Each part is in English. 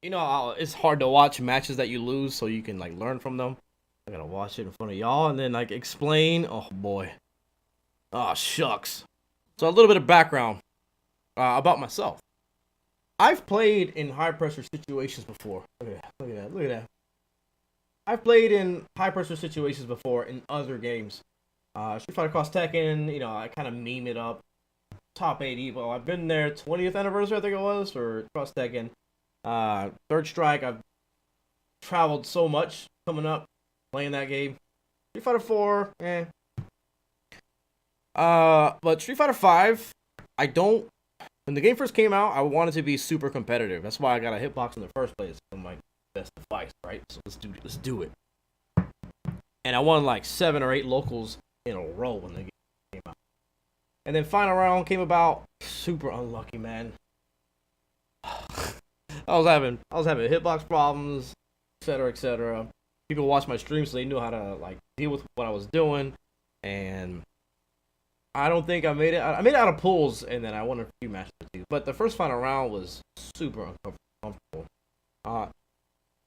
You know, it's hard to watch matches that you lose so you can like learn from them. I gotta watch it in front of y'all and then like explain. Oh boy. Oh shucks. So a little bit of background about myself. I've played in high pressure situations before. Look at that. Look at that. Look at that. I've played in high pressure situations before in other games. Street Fighter Cross Tekken, you know, I kind of meme it up. Top 8 Evo. I've been there 20th anniversary, I think it was, for Cross Tekken. Third Strike, I've traveled so much coming up, playing that game. Street Fighter 4, eh. But Street Fighter 5, I don't. When the game first came out, I wanted to be super competitive. That's why I got a hitbox in the first place. I'm like, best device, right? So let's do it. And I won like 7 or 8 locals in a row when the game came out. And then final round came about. Super unlucky, man. I was having hitbox problems, etc., etc. People watched my streams, so they knew how to like deal with what I was doing, and I don't think I made it. I made it out of pools, and then I won a few matches too. But the first final round was super uncomfortable.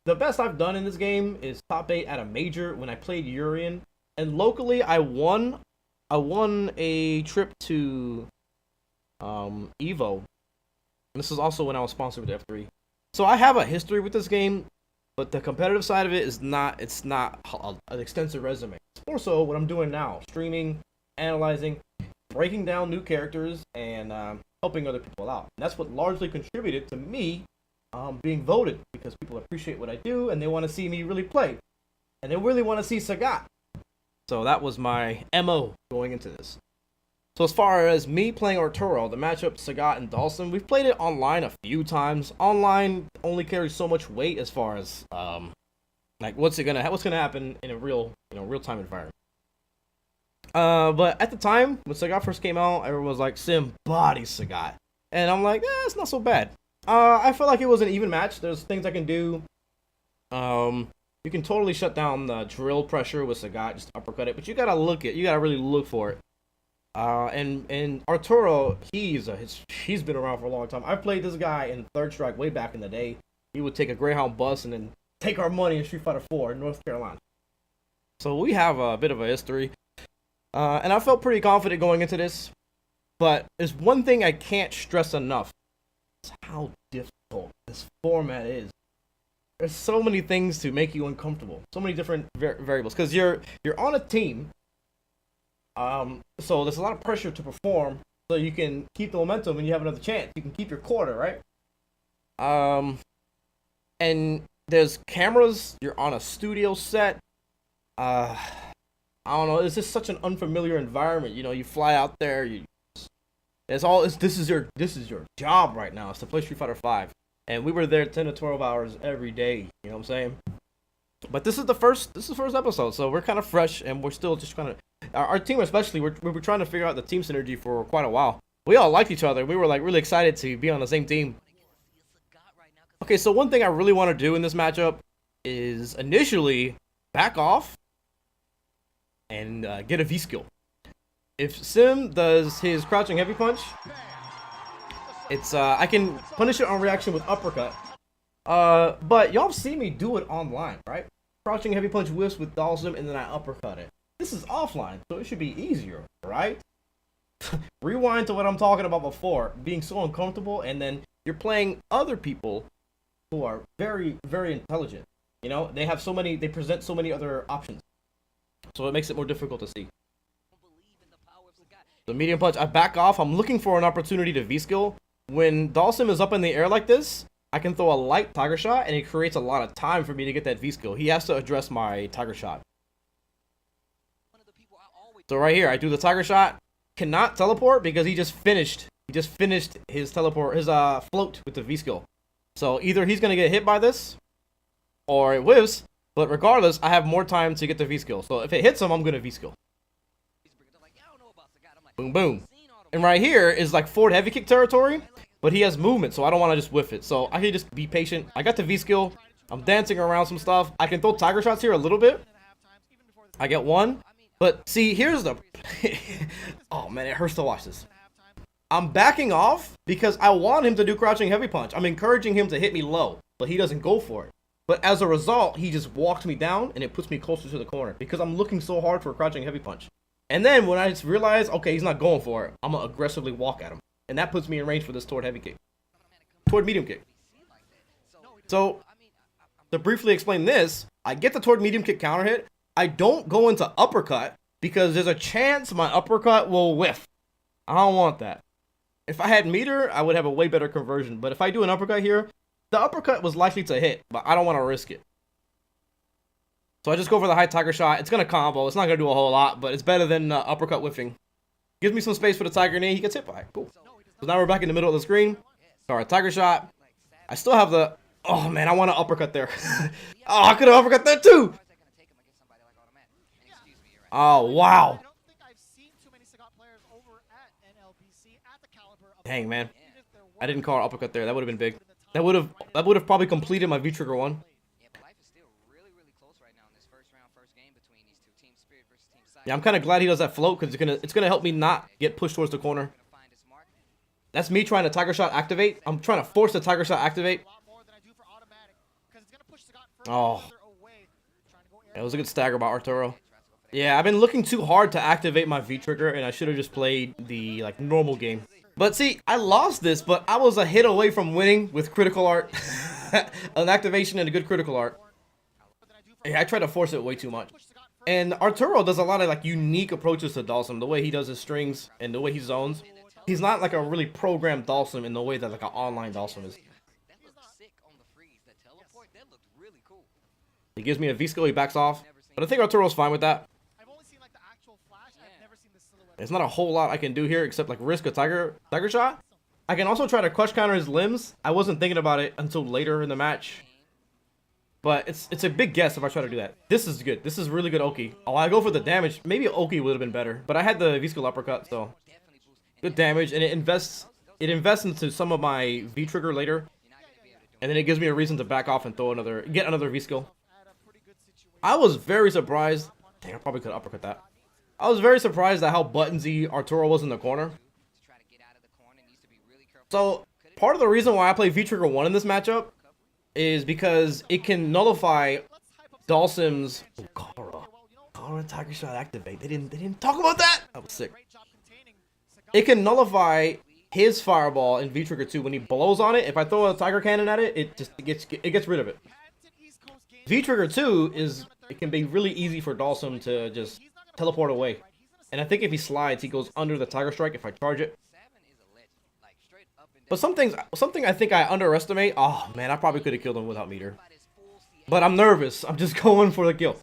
The best I've done in this game is top 8 at a major when I played Urian, and locally I won a trip to Evo. And this is also when I was sponsored with F3. So I have a history with this game, but the competitive side of it is not. It's not an extensive resume. It's more so what I'm doing now: streaming, analyzing, breaking down new characters, and helping other people out. And that's what largely contributed to me being voted, because people appreciate what I do and they want to see me really play, and they really want to see Sagat. So that was my MO going into this. So as far as me playing Arturo, the matchup Sagat and Dhalsim, we've played it online a few times. Online only carries so much weight as far as like what's gonna happen in a real time environment. But at the time when Sagat first came out, everyone was like, Sim bodies Sagat, and I'm like, it's not so bad. I felt like it was an even match. There's things I can do. You can totally shut down the drill pressure with Sagat, just uppercut it, but you gotta really look for it. And Arturo, he's been around for a long time. I played this guy in Third Strike way back in the day. He would take a Greyhound bus and then take our money in Street Fighter 4 in North Carolina. So we have a bit of a history. And I felt pretty confident going into this. But there's one thing I can't stress enough. It's how difficult this format is. There's so many things to make you uncomfortable. So many different variables. Because you're on a team. So there's a lot of pressure to perform, so you can keep the momentum and you have another chance. You can keep your quarter, right? And there's cameras. You're on a studio set. I don't know. It's just such an unfamiliar environment. You know, you fly out there. This is your job right now. It's to play Street Fighter 5, and we were there 10 to 12 hours every day. You know what I'm saying? But this is the first episode, so we're kind of fresh, and we're still just trying to. Our team especially, we were trying to figure out the team synergy for quite a while. We all liked each other. We were like really excited to be on the same team. Okay, so one thing I really want to do in this matchup is initially back off and get a V skill. If Sim does his crouching heavy punch, it's I can punish it on reaction with uppercut. But y'all see me do it online, right? Crouching heavy punch whiffs with Dhalsim, and then I uppercut it. This is offline, so it should be easier, right? Rewind to what I'm talking about before, being so uncomfortable, and then you're playing other people who are very, very intelligent. You know, they present so many other options. So it makes it more difficult to see. The medium punch, I back off. I'm looking for an opportunity to V-skill. When Dhalsim is up in the air like this, I can throw a light Tiger Shot, and it creates a lot of time for me to get that V-skill. He has to address my Tiger Shot. So right here, I do the Tiger Shot. Cannot teleport because he just finished his teleport, his float with the V-skill. So either he's gonna get hit by this, or it whiffs. But regardless, I have more time to get the V-skill. So if it hits him, I'm gonna V-skill. Boom, boom. And right here is like forward heavy kick territory, but he has movement, so I don't want to just whiff it. So I can just be patient. I got the V-skill. I'm dancing around some stuff. I can throw Tiger Shots here a little bit. I get one. But see, here's the... oh, man, it hurts to watch this. I'm backing off because I want him to do crouching heavy punch. I'm encouraging him to hit me low. but he doesn't go for it. But as a result, he just walks me down, and it puts me closer to the corner because I'm looking so hard for a crouching heavy punch. And then when I just realize, okay, he's not going for it, I'm going to aggressively walk at him. And that puts me in range for this toward heavy kick. Toward medium kick. So, to briefly explain this, I get the toward medium kick counter hit. I don't go into uppercut because there's a chance my uppercut will whiff. I don't want that. If I had meter, I would have a way better conversion. But if I do an uppercut here, the uppercut was likely to hit, but I don't want to risk it. So I just go for the high tiger shot. It's going to combo. It's not going to do a whole lot, but it's better than uppercut whiffing. Gives me some space for the tiger knee. He gets hit by it. Cool. So now we're back in the middle of the screen. Alright, tiger shot. I still have the... Oh, man, I want to uppercut there. Oh, I could have uppercut that too. Oh, wow. Dang, man. I didn't call an uppercut there. That would have been big. That would have probably completed my V-trigger one. Yeah, I'm kind of glad he does that float because it's gonna help me not get pushed towards the corner. That's me trying to tiger shot activate. I'm trying to force the tiger shot activate. Oh, it was a good stagger by Arturo. Yeah, I've been looking too hard to activate my V-trigger, and I should have just played the normal game. But see, I lost this, but I was a hit away from winning with critical art, an activation and a good critical art. Yeah, I tried to force it way too much. And Arturo does a lot of unique approaches to Dhalsim, the way he does his strings and the way he zones. He's not like a really programmed Dhalsim in the way that like an online Dhalsim is. He gives me a V-skill, he backs off. But I think Arturo's fine with that. There's not a whole lot I can do here except risk a tiger shot. I can also try to crush counter his limbs. I wasn't thinking about it until later in the match. But it's a big guess if I try to do that. This is good. This is really good Oki. Oh, I go for the damage. Maybe Oki would have been better. But I had the V-skill uppercut, so good damage. And it invests into some of my V-trigger later. And then it gives me a reason to back off and get another V-skill. I was very surprised. Dang, I probably could uppercut that. I was very surprised at how buttonsy Arturo was in the corner. So, part of the reason why I play V-trigger 1 in this matchup is because it can nullify Dhalsim's Kara tiger shot activate. They didn't talk about that. That was sick. It can nullify his fireball in V-trigger 2 when he blows on it. If I throw a tiger cannon at it, it gets rid of it. V-trigger 2 it can be really easy for Dhalsim to just teleport away. And I think if he slides, he goes under the tiger strike if I charge it. But something I think I underestimate. Oh man, I probably could have killed him without meter. But I'm nervous. I'm just going for the kill.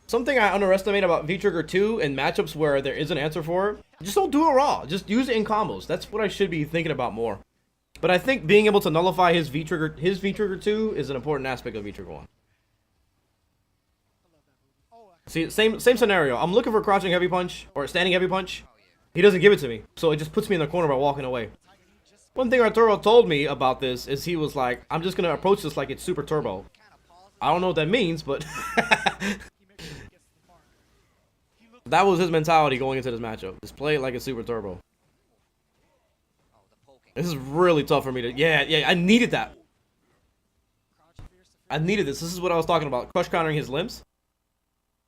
Something I underestimate about V-trigger 2 in matchups where there is an answer for it, just don't do it raw. Just use it in combos. That's what I should be thinking about more. But I think being able to nullify his V-trigger 2 is an important aspect of V-trigger 1. See, same scenario. I'm looking for crouching heavy punch or standing heavy punch. He doesn't give it to me, so it just puts me in the corner by walking away. One thing Arturo told me about this is he was like, I'm just going to approach this like it's super turbo. I don't know what that means, but that was his mentality going into this matchup. Just play it like it's super turbo. This is really tough for me to... Yeah, I needed that. I needed this. This is what I was talking about. Crush countering his limbs.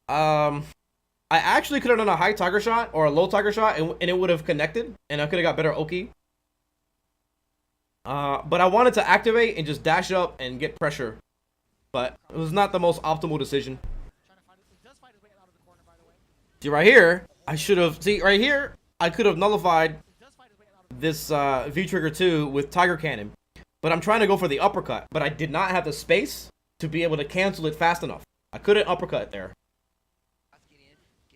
I actually could have done a high tiger shot or a low tiger shot and it would have connected and I could have got better Oki. But I wanted to activate and just dash up and get pressure. But it was not the most optimal decision. See right here, right here, I could have nullified this V-trigger 2 with tiger cannon. But I'm trying to go for the uppercut, but I did not have the space to be able to cancel it fast enough. I couldn't uppercut there.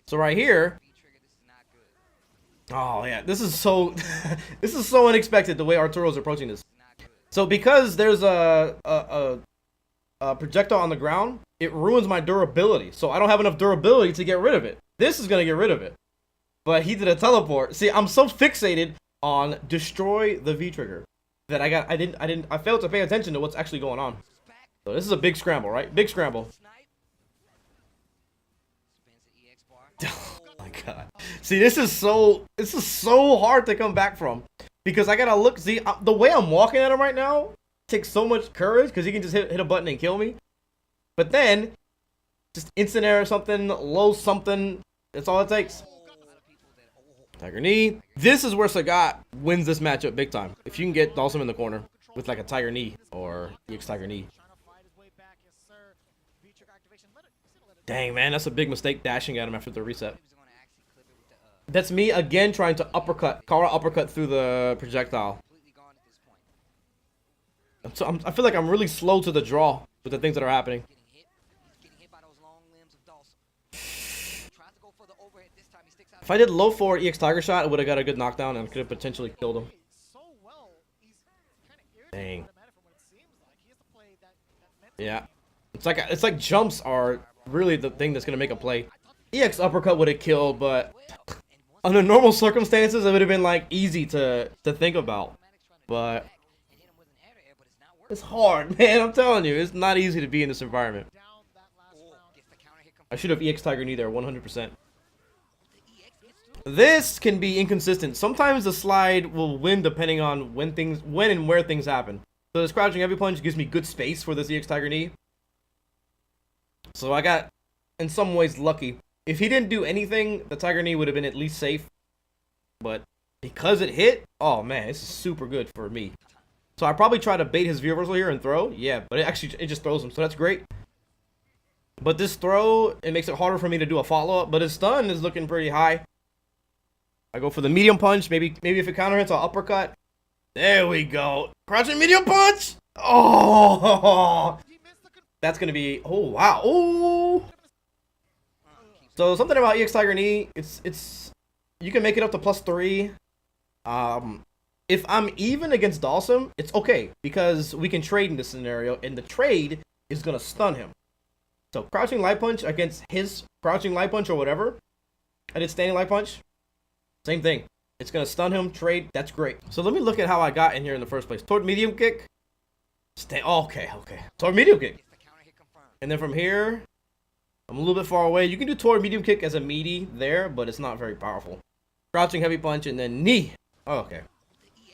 So right here, oh yeah, this is so this is so unexpected the way Arturo's approaching this. So because there's a projectile on the ground, it ruins my durability. So I don't have enough durability to get rid of it. This is gonna get rid of it. But he did a teleport. See, I'm so fixated on destroy the V-trigger that I failed to pay attention to what's actually going on. So this is a big scramble, right? Big scramble. Oh my god. See, this is so hard to come back from because I gotta look. See, the way I'm walking at him right now, takes so much courage because he can just hit a button and kill me. But then, just instant air something, low something. That's all it takes. Tiger knee. This is where Sagat wins this matchup big time. If you can get Dhalsim in the corner with like a tiger knee or EX tiger knee. Dang, man, that's a big mistake dashing at him after the reset. That's me again trying to uppercut, Kara uppercut through the projectile. So I feel like I'm really slow to the draw with the things that are happening. If I did low forward EX Tiger Shot, I would have got a good knockdown and could have potentially killed him. Dang. Yeah. It's like jumps are really the thing that's gonna make a play. EX uppercut would have killed, but under normal circumstances it would have been like easy to think about. But it's hard, man. I'm telling you, it's not easy to be in this environment. I should have EX Tiger knee there, 100%. This can be inconsistent. Sometimes the slide will win depending on when and where things happen. So this crouching heavy punch gives me good space for this EX Tiger knee. So I got, in some ways, lucky. If he didn't do anything, the Tiger knee would have been at least safe. But because it hit, oh man, this is super good for me. So I probably try to bait his V-reversal here and throw. Yeah, but it just throws him, so that's great. But this throw, it makes it harder for me to do a follow-up. But his stun is looking pretty high. I go for the medium punch. Maybe if it counter hits, I'll uppercut. There we go. Crouching medium punch. Oh, that's gonna be. Oh wow. Oh. So something about EX Tiger knee. It's you can make it up to +3. If I'm even against Dhalsim, it's okay because we can trade in this scenario, and the trade is gonna stun him. So crouching light punch against his crouching light punch or whatever. I did standing light punch. Same thing. It's going to stun him, trade. That's great. So let me look at how I got in here in the first place. Toward medium kick. Okay. Toward medium kick. And then from here, I'm a little bit far away. You can do toward medium kick as a meaty there, but it's not very powerful. Crouching heavy punch and then knee. Oh, okay.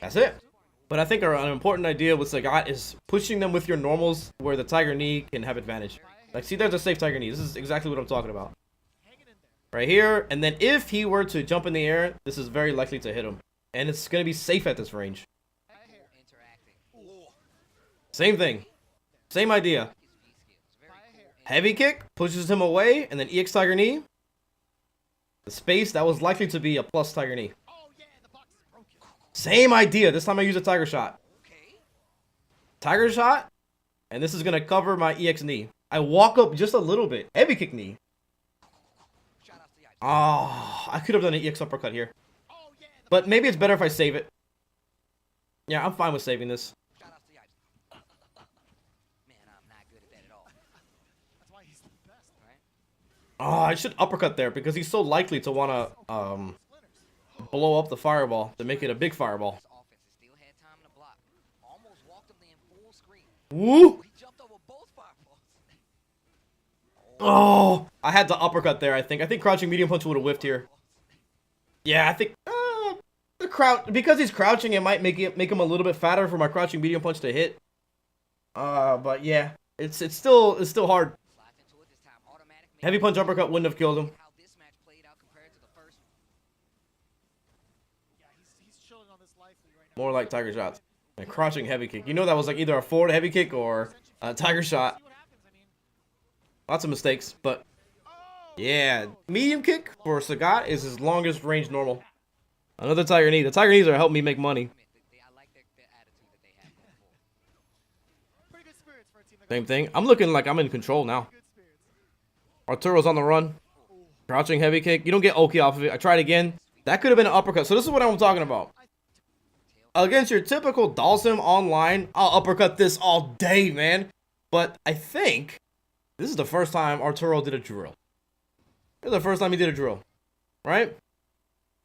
That's it. But I think an important idea with Sagat is pushing them with your normals where the Tiger knee can have advantage. Like, see, there's a safe Tiger knee. This is exactly what I'm talking about. Right here, and then if he were to jump in the air, this is very likely to hit him. And it's going to be safe at this range. Same thing. Same idea. Heavy kick, pushes him away, and then EX Tiger knee. The space, that was likely to be a plus Tiger knee. Same idea, this time I use a Tiger Shot. Tiger Shot, and this is going to cover my EX knee. I walk up just a little bit. Heavy kick knee. Oh, I could have done an EX uppercut here. But maybe it's better if I save it. Yeah, I'm fine with saving this. Oh, I should uppercut there because he's so likely to want to blow up the fireball to make it a big fireball. Woo! Oh, I had to uppercut there, I think. I think crouching medium punch would have whiffed here. Yeah, I think the crouch, because he's crouching, it might make him a little bit fatter for my crouching medium punch to hit. But yeah, it's still hard. Heavy punch uppercut wouldn't have killed him. More like Tiger Shots. And crouching heavy kick. You know that was like either a forward heavy kick or a Tiger Shot. Lots of mistakes, but yeah, medium kick for Sagat is his longest range normal. Another Tiger knee. The Tiger knees are helping me make money. Same thing. I'm looking like I'm in control now. Arturo's on the run. Crouching heavy kick. You don't get Oki off of it. I tried again. That could have been an uppercut. So this is what I'm talking about. Against your typical Dhalsim online, I'll uppercut this all day, man. But I think this is the first time Arturo did a drill. This is the first time he did a drill. Right?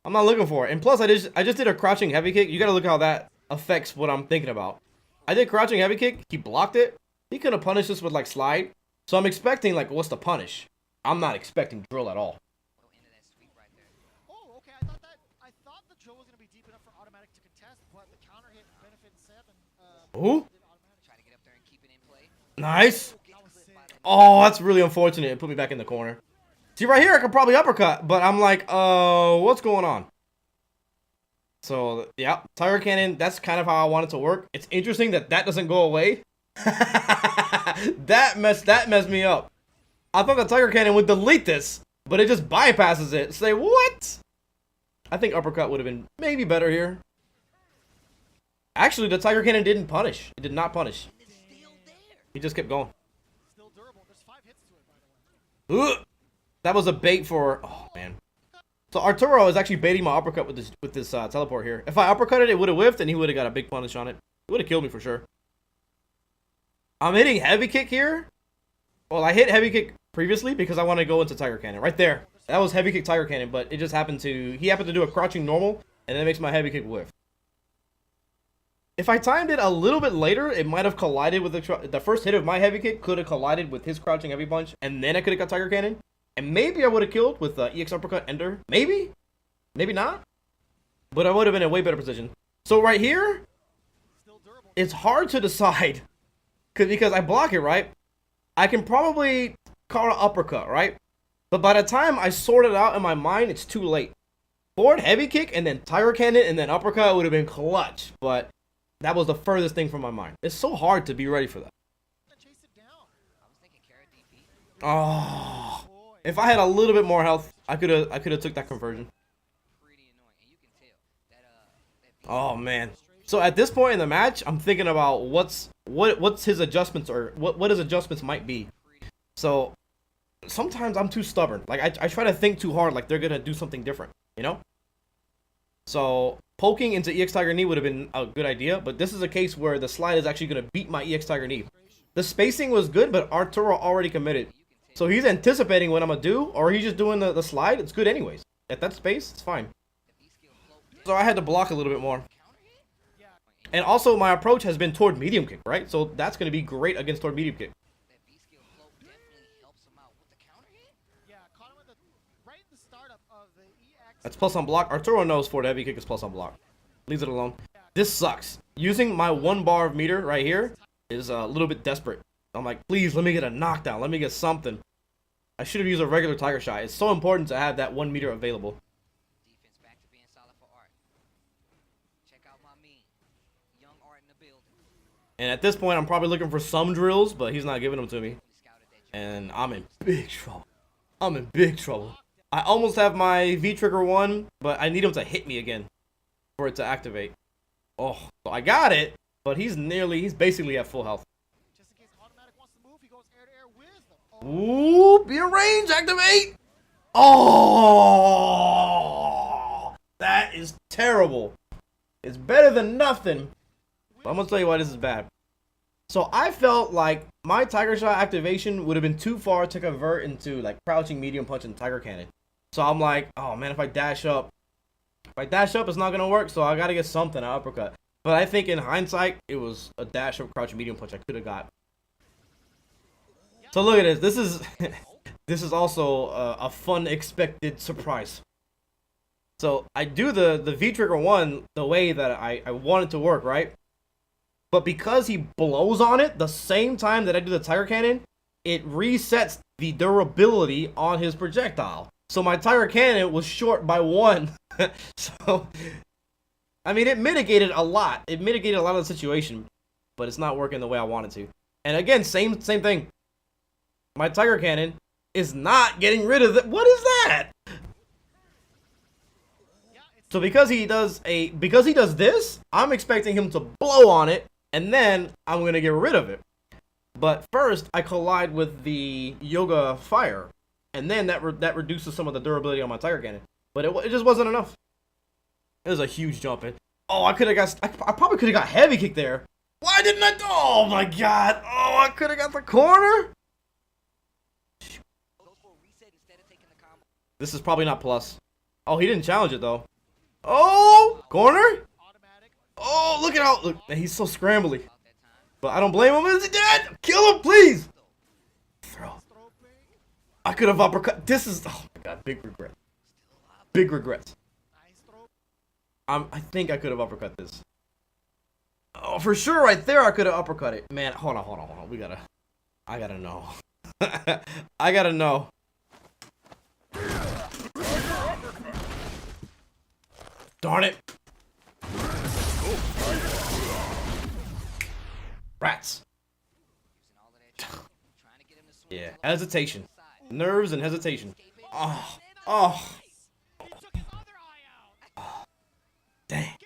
I'm not looking for it. And plus, I just did a crouching heavy kick. You gotta look how that affects what I'm thinking about. I did crouching heavy kick. He blocked it. He could have punished this with like slide. So I'm expecting like, what's the punish? I'm not expecting drill at all. Oh, okay. I thought the drill was gonna be deep enough for AutoMattock to contest, but the counter hit benefit 7. Who? Nice. Oh, that's really unfortunate. It put me back in the corner. See, right here, I could probably uppercut, but I'm like, what's going on? So, yeah, Tiger Cannon, that's kind of how I want it to work. It's interesting that that doesn't go away. that messed me up. I thought the Tiger Cannon would delete this, but it just bypasses it. Say, what? I think uppercut would have been maybe better here. Actually, the Tiger Cannon didn't punish. It did not punish. He just kept going. Ugh. That was a bait for... Oh, man. So Arturo is actually baiting my uppercut with this teleport here. If I uppercutted, it would have whiffed, and he would have got a big punish on it. It would have killed me for sure. I'm hitting heavy kick here. Well, I hit heavy kick previously because I want to go into Tiger Cannon. Right there. That was heavy kick Tiger Cannon, but it just happened to... He happened to do a crouching normal, and that makes my heavy kick whiff. If I timed it a little bit later, it might have collided with the first hit of my heavy kick could have collided with his crouching heavy punch, and then I could have got Tiger Cannon. And maybe I would have killed with EX uppercut ender. Maybe. Maybe not. But I would have been in a way better position. So right here, it's hard to decide. Because I block it, right? I can probably call an uppercut, right? But by the time I sort it out in my mind, it's too late. Forward heavy kick and then Tiger Cannon and then uppercut would have been clutch. But that was the furthest thing from my mind. It's so hard to be ready for that. Oh, if I had a little bit more health, I could have took that conversion. Oh man. So at this point in the match, I'm thinking about what's his adjustments or what his adjustments might be. So sometimes I'm too stubborn. Like I try to think too hard, like they're gonna do something different, you know? So poking into EX Tiger Knee would have been a good idea, but this is a case where the slide is actually gonna beat my EX Tiger Knee. The spacing was good, but Arturo already committed. So he's anticipating what I'm gonna do, or he's just doing the slide. It's good anyways. At that space, it's fine. So I had to block a little bit more. And also my approach has been toward medium kick, right? So that's gonna be great against toward medium kick. That's plus on block. Arturo knows forward heavy kick is plus on block. Leaves it alone. This sucks. Using my 1 bar of meter right here is a little bit desperate. I'm like, please, let me get a knockdown. Let me get something. I should have used a regular Tiger Shot. It's so important to have that 1 meter available. Defense back to being solid for Art. Check out my meme. Young Art in the building. And at this point, I'm probably looking for some drills, but he's not giving them to me. And I'm in big trouble. I'm in big trouble. I almost have my V-Trigger 1, but I need him to hit me again for it to activate. Oh, so I got it, but he's basically at full health. Just in case AutoMattock wants to move, he goes air to air with them. Ooh, be a range, activate! Oh, that is terrible. It's better than nothing. But I'm gonna tell you why this is bad. So I felt like my Tiger Shot activation would have been too far to convert into like crouching medium punch and Tiger Cannon. So I'm like, oh man, if I dash up, it's not gonna work. So I gotta get something, an uppercut. But I think in hindsight, it was a dash up crouching medium punch I could have got. So look at this. This is this is also a fun expected surprise. So I do the V-Trigger 1 the way that I want it to work, right? But because he blows on it the same time that I do the Tiger Cannon, it resets the durability on his projectile. So my Tiger Cannon was short by 1. So, I mean, it mitigated a lot. It mitigated a lot of the situation, but it's not working the way I wanted to. And again, same thing. My Tiger Cannon is not getting rid of it. What is that? So because he does this, I'm expecting him to blow on it, and then I'm gonna get rid of it. But first, I collide with the Yoga Fire, and then that reduces some of the durability on my Tiger Cannon. But it just wasn't enough. It was a huge jump in. Oh, I probably could have got heavy kick there. Why didn't I? Oh my god! Oh, I could have got the corner. This is probably not plus. Oh, he didn't challenge it though. Oh, corner. Oh, look at how look. He's so scrambly. But I don't blame him. Is he dead? Kill him, please. Throw. I could have uppercut. This is oh my god, big regret. Big regrets. I think I could have uppercut this. Oh, for sure, right there, I could have uppercut it. Man, hold on. We gotta. I gotta know. I gotta know. Darn it. Rats. Using all of that trying to get him to swing Yeah, to the hesitation. side. Nerves and hesitation. Oh, oh, He took his other eye out. dang.